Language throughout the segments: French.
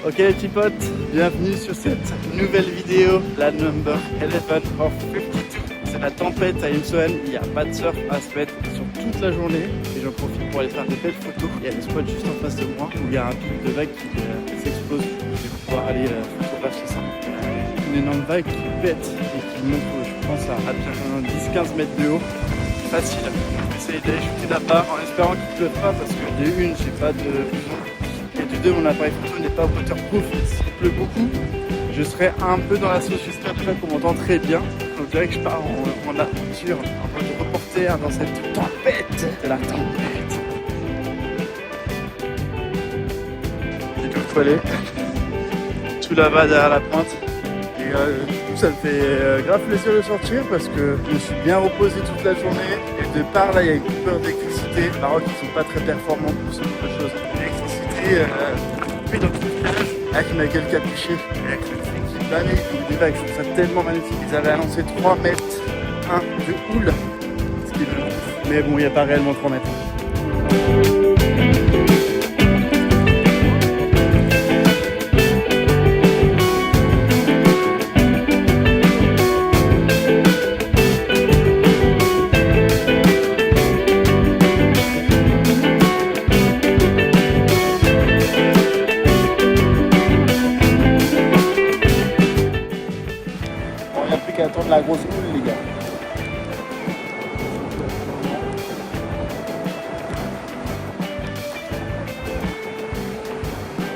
Ok les petits potes, bienvenue sur cette nouvelle vidéo, la number 11 of 52. C'est la tempête à Imswan, il n'y a pas de surf à se mettre sur toute la journée. Et j'en profite pour aller faire des belles photos. Il y a le spot juste en face de moi où il y a un pic de vague qui s'explose. Je vais pouvoir aller photographier ça. Une énorme vague qui pète et qui monte, je pense, à bien 10-15 mètres de haut. Facile. Je vais essayer d'aller shooter là-bas en espérant qu'il ne pleuve pas parce que de une, j'ai pas de blouson. Et du deux, mon appareil photo n'est pas waterproof. S'il pleut beaucoup, je serai un peu dans la sauce. J'espère déjà qu'on m'entend très bien. On dirait que je pars en aventure, en mode reporter dans cette tempête. La tempête. C'est tout, il faut aller. Tout là-bas derrière la pointe. Et ça me fait grave plaisir de sortir parce que je me suis bien reposé toute la journée. Et de par là, il y a une coupure d'électricité. Maroc, ils sont pas très performants pour ce genre de choses. L'électricité, puis dans tout le village, avec ma gueule capuchée, avec le truc qui banait, des vagues, je trouve ça tellement magnifique. Ils avaient annoncé 3 mètres 1 de houle, ce qui est vraiment ouf. Mais bon, il n'y a pas réellement 3 mètres. Attendre la grosse houle les gars.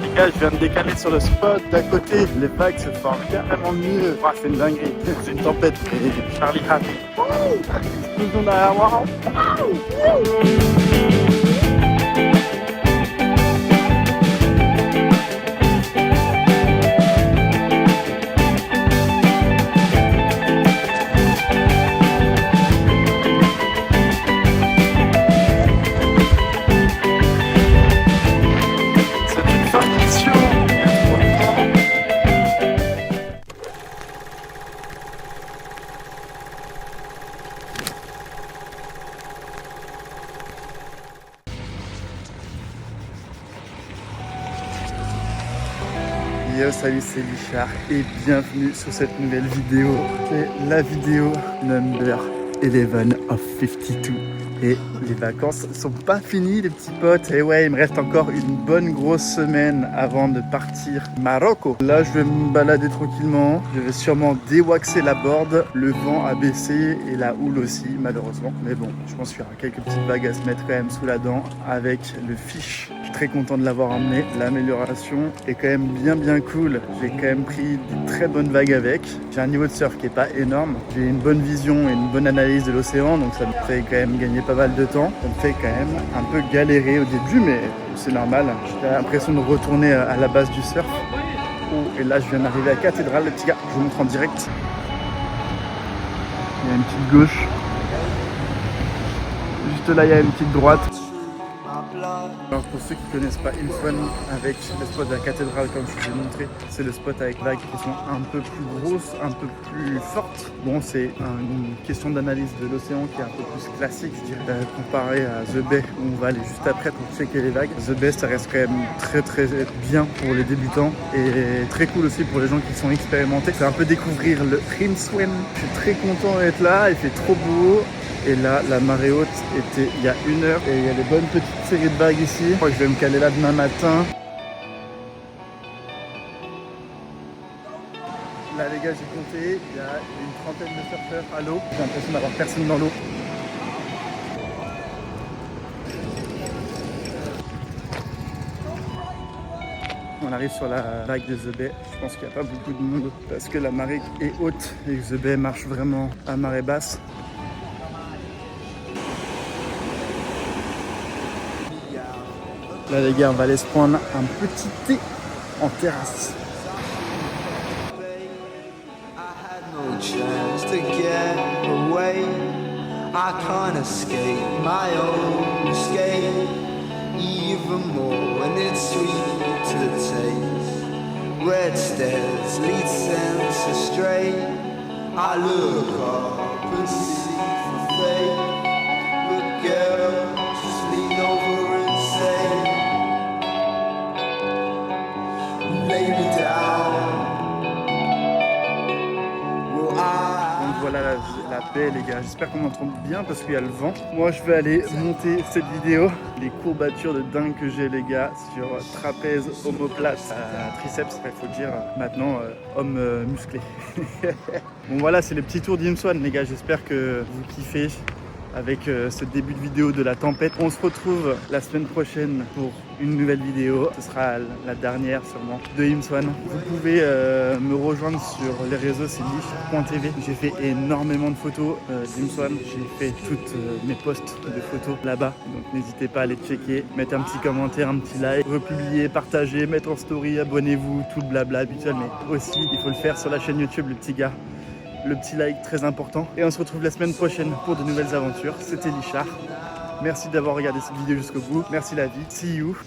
Les gars, je viens de décaler sur le spot d'à côté. Les vagues se forment carrément mieux. Oh, c'est une dinguerie. C'est une tempête. Et Charlie Happy. Explosion derrière moi. Yo, salut, c'est Richard et bienvenue sur cette nouvelle vidéo. C'est la vidéo number 11 of 52. Et les vacances sont pas finies les petits potes. Et ouais, il me reste encore une bonne grosse semaine avant de partir Maroc. Là, je vais me balader tranquillement. Je vais sûrement déwaxer la board. Le vent a baissé et la houle aussi, malheureusement. Mais bon, je pense qu'il y aura quelques petites vagues à se mettre quand même sous la dent avec le fish. Je suis très content de l'avoir emmené. L'amélioration est quand même bien cool. J'ai quand même pris des très bonnes vagues avec. J'ai un niveau de surf qui est pas énorme. J'ai une bonne vision et une bonne analyse de l'océan, donc ça me fait quand même gagner pas mal de temps. Ça me fait quand même un peu galérer au début, mais c'est normal. J'ai l'impression de retourner à la base du surf. Oh, et là, je viens d'arriver à Cathédrale, les petits gars. Je vous montre en direct. Il y a une petite gauche. Juste là, il y a une petite droite. Alors pour ceux qui ne connaissent pas Imswan, avec le spot de la cathédrale comme je vous ai montré, c'est le spot avec vagues qui sont un peu plus grosses, un peu plus fortes. Bon, c'est une question d'analyse de l'océan qui est un peu plus classique, je dirais, comparé à The Bay où on va aller juste après pour checker les vagues. The Bay, ça reste quand même très bien pour les débutants et très cool aussi pour les gens qui sont expérimentés. C'est un peu découvrir le Imswan. Je suis très content d'être là, il fait trop beau. Et là, la marée haute était il y a 1 heure et il y a des bonnes petites séries de vagues ici. Je crois que je vais me caler là demain matin. Là les gars, j'ai compté, il y a une trentaine de surfeurs à l'eau. J'ai l'impression d'avoir personne dans l'eau. On arrive sur la vague de The Bay. Je pense qu'il n'y a pas beaucoup de monde parce que la marée est haute et que The Bay marche vraiment à marée basse. Là les gars, on va aller se prendre un petit thé en terrasse. lay me down. Will I? Donc voilà la baie les gars, j'espère qu'on m'entend bien parce qu'il y a le vent. Moi je vais aller monter cette vidéo, les courbatures de dingue que j'ai les gars sur trapèze, omoplate, triceps, il faut dire maintenant homme musclé. Bon voilà, c'est le petit tour d'Imswan les gars, j'espère que vous kiffez avec ce début de vidéo de la tempête. On se retrouve la semaine prochaine pour une nouvelle vidéo. Ce sera la dernière sûrement de Imswan. Vous pouvez me rejoindre sur les réseaux, c'est lish.tv. J'ai fait énormément de photos d'Imswan. J'ai fait toutes mes posts de photos là-bas. Donc n'hésitez pas à aller checker, mettre un petit commentaire, un petit like, republier, partager, mettre en story, abonnez-vous, tout le blabla habituel. Mais aussi, il faut le faire sur la chaîne YouTube, le petit gars. Le petit like très important. Et on se retrouve la semaine prochaine pour de nouvelles aventures. C'était Lichard. Merci d'avoir regardé cette vidéo jusqu'au bout. Merci la vie. See you.